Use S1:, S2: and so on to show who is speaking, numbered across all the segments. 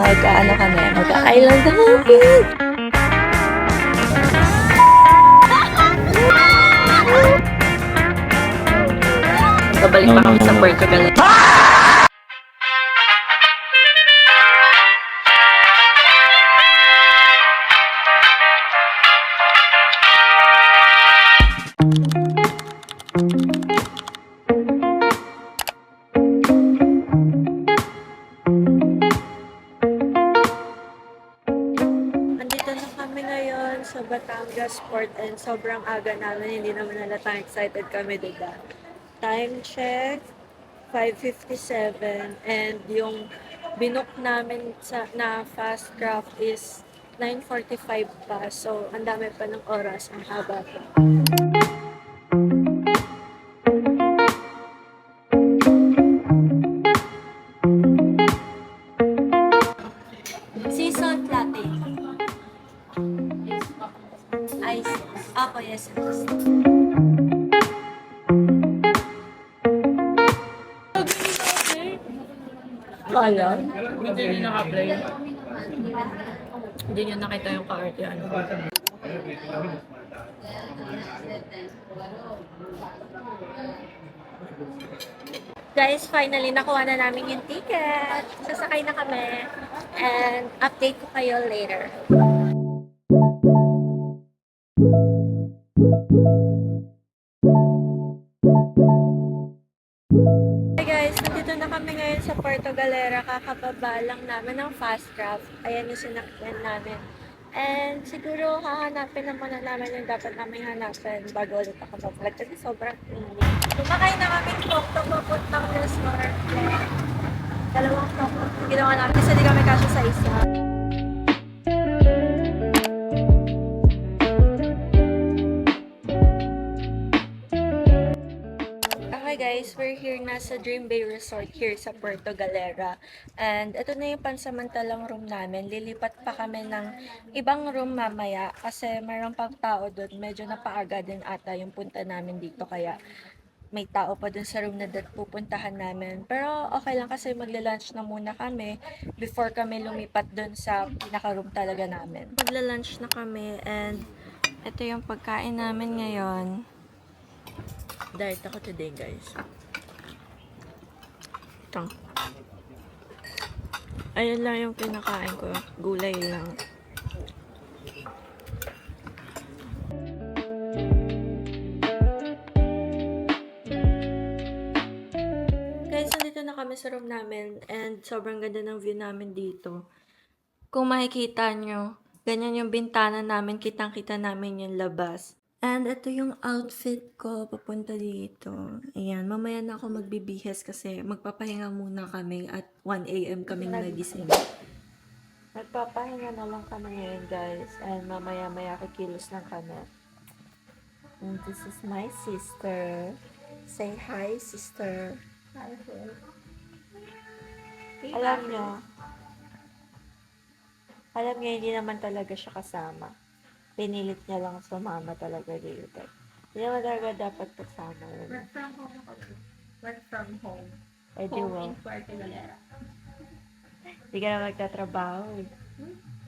S1: mag-ano kami, mag-island hopping. Babalik pa kami sa Puerto Galera. Andito na kami ngayon sa Batangas Port and sobrang aga namin, hindi naman nalatang excited kami, diba? Time check, 5:57 and yung binook namin na fast craft is 9:45 pa. So, ang dami pa ng oras, ang haba pa. Sea salt latte. Ice. Apo, yes. Wala.
S2: Hindi nyo naka-play. Hindi nyo nakita yung ka-art yan.
S1: Guys, finally nakuha na namin yung ticket. Sasakay na kami. And update ko kayo later. Hey guys, nandito na kami ngayon sa Puerto Galera. Kakababa lang namin ng fast craft. Ayan yung sinakyan namin. And siguro hahanapin na muna namin yung dapat namin hanapin bago ulit ako mag-vlog kasi sobrang init. Sumakay na kami tok-tok papuntang resort. Dalawang tok-tok ginawa namin kasi di kami kasya sa isa. Okay guys, we're here na sa Dream Bay Resort here sa Puerto Galera. And ito na yung pansamantalang room namin. Lilipat pa kami ng ibang room mamaya kasi mayroon pang tao doon. Medyo napaaga din ata yung punta namin dito kaya may tao pa dun sa room na pupuntahan namin. Pero okay lang kasi magla-lunch na muna kami before kami lumipat dun sa pinaka-room talaga namin. Magla-lunch na kami and ito yung pagkain namin ngayon. Diet ako today, guys. Ito. Ayun lang yung kinakain ko. Gulay lang. Guys, nandito na kami sa room namin and sobrang ganda ng view namin dito. Kung makikita nyo, ganyan yung bintana namin, kitang-kita namin yung labas. And ito yung outfit ko papunta dito. Ayan, mamaya na ako magbibihis kasi magpapahinga muna kami at 1 AM kaming nagising. Magpapahinga na lang kami ngayon guys. And mamaya-maya kikilos lang kami. And this is my sister. Say hi, sister. Hi, alam nyo, hindi naman talaga siya kasama. Pinilit niya lang sumama talaga dito. Hindi naman talaga dapat kasama.
S2: Work from home ako. Work from home.
S1: Eh, di
S2: Home
S1: ba?
S2: in Puerto Galera.
S1: Hindi ka na magtatrabaho.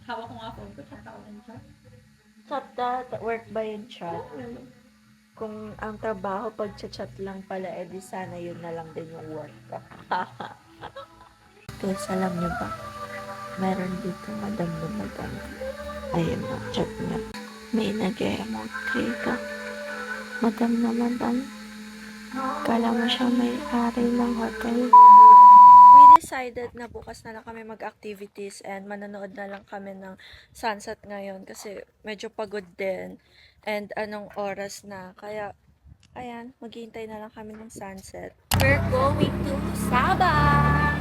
S2: Hawak ko nga phone ko, chat ako ng chat.
S1: Chat that, work ba yung chat? Kung ang trabaho pag chat lang pala, edi sana yun na lang din yung work. Guys, alam niyo ba? Meron dito madam na madam. Ayun na, chat niya. May nag-emote ka. Madam na madam. Kala mo siya may-ari ng hotel. We decided na bukas na lang kami mag-activities and manonood na lang kami ng sunset ngayon kasi medyo pagod din. And anong oras na. Kaya, ayan, maghihintay na lang kami ng sunset. We're going to Sabang!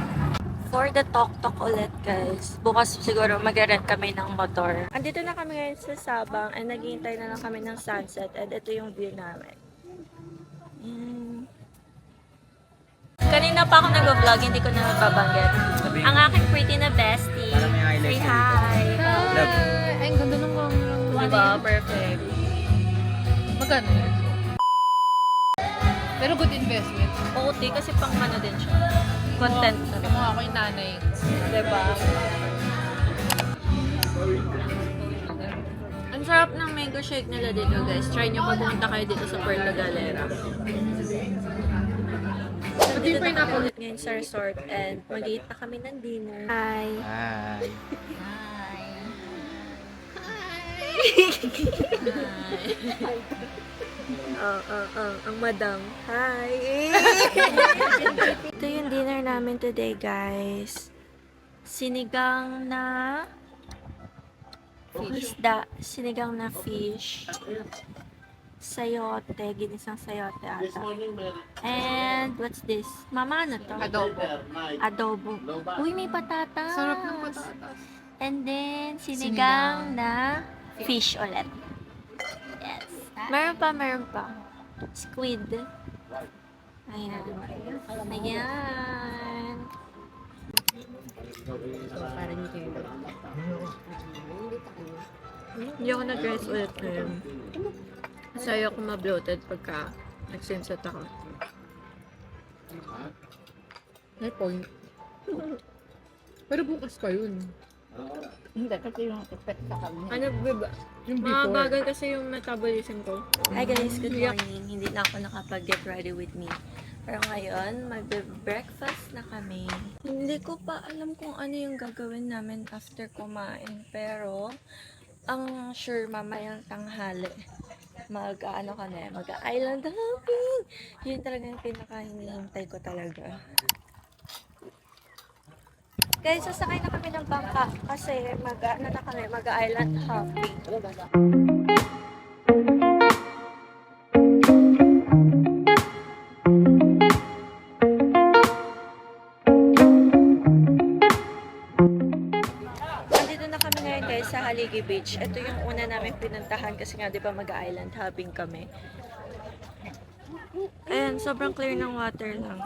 S1: For the tok-tok ulit, guys. Bukas siguro mag-rent kami ng motor. Andito na kami ngayon sa Sabang and naghihintay na lang kami ng sunset and ito yung view namin. Kanina pa ako nag-vlog, hindi ko na nababanggit. Ang aking pretty na bestie. Say hi!
S2: Ay, ang ganda nung
S1: Diba? Perfect.
S2: magkano yun? Pero good investment.
S1: Okay, kasi pang ano din siya. Content na rin.
S2: Kung ako yung nanay.
S1: Diba? sarap ng mango shake nila dito, guys. Try nyo pag pumunta kayo dito sa Puerto Galera. So, dito na kami ulit ngayon sa resort and mag-eat na kami ng dinner. Hi!
S3: Hi.
S1: Ang madam. Hi! Ito yung dinner namin today, guys. Sinigang na isda. Sinigang na fish. Sayote. Ginisang sayote ata. And what's this? Mama, ano to?
S2: Adobo.
S1: Adobo. Uy, may patatas.
S2: Sarap ng patatas.
S1: And then, sinigang na fish ulit. Yes. Meron pa. Squid. Ayan. Ayan.
S2: Parang ito yun.
S1: Hindi ako nag-rice ulit ngayon. Kasi ayoko ma-bloated pagka nag-sunset ako.
S2: May point. Pero bukas pa yun.
S4: Hindi, kasi yung effect sa kanya.
S1: Ano ba?
S2: Yung
S1: Mga
S2: before.
S1: bagal kasi yung metabolism ko. Hi guys, good morning. Hindi na ako nakapag-get ready with me. Pero ngayon, mag-breakfast na kami. Hindi ko pa alam kung ano yung gagawin namin after kumain. Pero, ang sure mamayang tanghali, mag-island hopping. Yun talaga yung pinaka-hinihintay ko talaga. Guys, sasakay na kami ng bangka kasi mag-island hopping. Nandito na kami ngayon guys sa Haligi Beach. Ito yung una namin pinuntahan kasi nga di ba mag-island hopping kami. Ayan, sobrang clear ng water lang.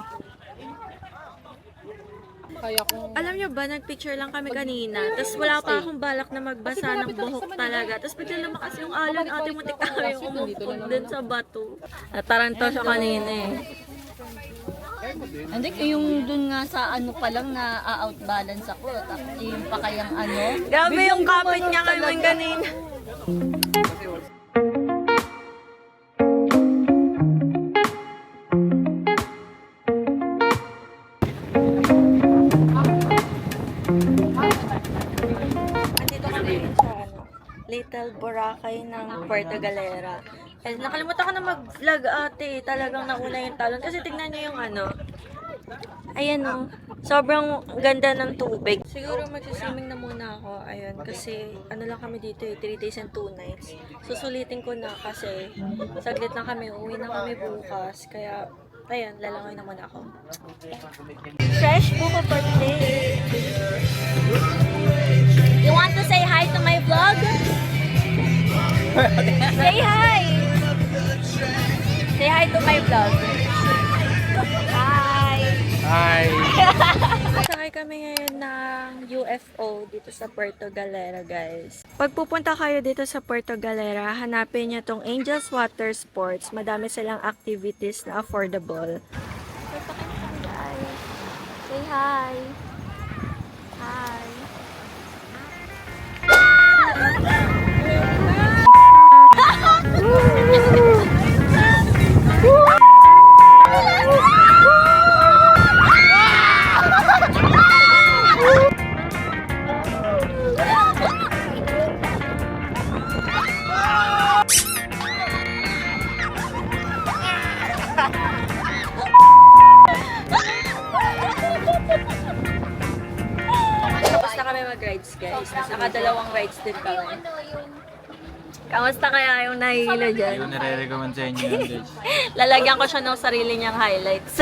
S2: Kaya kung...
S1: Alam nyo ba, nagpicture lang kami kanina, tapos wala pa akong balak na magbasa ng buhok talaga. Tapos bigla lumakas yung alon, ate muntik na kami umupog din sa bato. Nataranta siya kanina eh.
S4: Hindi, yung dun nga sa ano pa lang na outbalance ako. Tapos yung pa kayang ano.
S1: Grabe yung kapit niya kami kanina. Andito kami sa Little Boracay ng Puerto Galera. Eh, nakalimutan ko na mag-vlog ate. Talagang nauna yung talon. Kasi tignan niyo yung ano. Ayan o. Sobrang ganda ng tubig. Siguro magsiswimming na muna ako. Ayun. Kasi ano lang kami dito eh. 3 days and 2 nights. Susulitin ko na kasi saglit lang kami. Uwi na kami bukas. Kaya ayun. Lalangoy na muna ako. Fresh buko for today. You want to say hi to my vlog? Say hi! Say hi to my vlog. Hi!
S3: Hi.
S1: Sakay kami ngayon ng UFO dito sa Puerto Galera, guys. Pag pupunta kayo dito sa Puerto Galera, hanapin niyo tong Angels Water Sports. Madami silang activities na affordable. Say hi! Hi! Tapos na kami mag-rides, guys. Nakadalawang rides din kami. Kamusta kaya yung nahihilo dyan?
S3: Yung nire-recommend sa inyo yun, guys.
S1: Lalagyan ko siya ng sarili niyang highlights.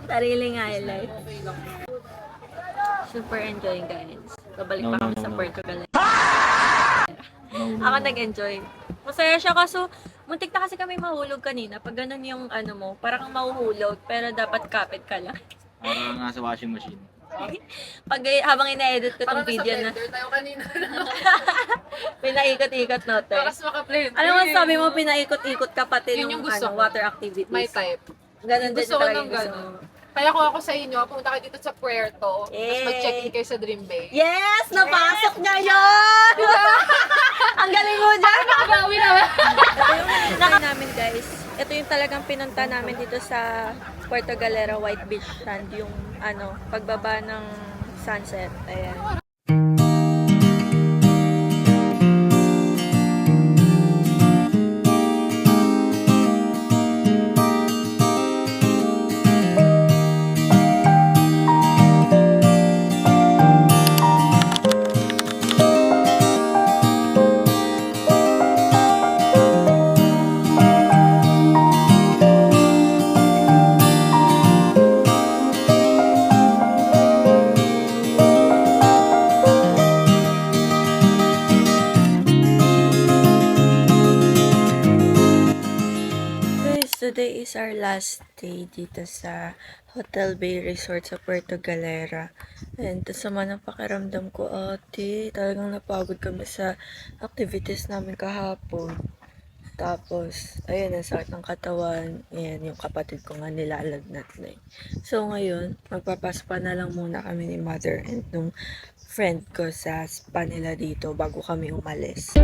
S1: Sariling highlights. Super enjoying, guys. Babalik pa kami sa Puerto Galera. Ako nag-enjoy. Masaya siya kaso muntik na kasi kami mahulog kanina. Pag ganun yung ano mo, parang kang mahuhulog pero dapat kapit ka lang.
S3: Parang nasa washing machine.
S1: Pag habang ina-edit ko tong video na
S2: tayo kanina.
S1: pinaikot-ikot natin.
S2: Tapos maka-blender.
S1: Alam mo sabi mo pinaikot-ikot ka pati
S2: Yun
S1: nung
S2: yung gusto
S1: ano,
S2: ko.
S1: water activities.
S2: My type.
S5: Ganun din
S2: Gusto ko
S5: talaga
S2: ng
S5: yung gusto
S2: gano'n.
S5: mo.
S2: Kaya kung ako sa inyo, pumunta kayo dito sa Puerto,
S5: Yay!
S2: tapos mag-check-in kayo sa Dream Bay.
S5: Yes! Napasok niya yun! Ang galing mo dyan!
S2: Nakabawi naman!
S6: Ito yung hinintay namin guys. Ito yung talagang pinunta namin dito sa Puerto Galera White Beach Sand. Yung pagbaba ng sunset. Ayan. Guys, today is our last day dito sa Hotel Bay Resort sa Puerto Galera. And sama ng pakiramdam ko, ate. Talagang napagod kami sa activities namin kahapon. Tapos, ayun, ang sakit ng katawan. Ayan, yung kapatid ko nga nilalagnat na eh. So, ngayon, magpapaspa na lang muna kami ni mother and nung friend ko sa spa nila dito bago kami umalis.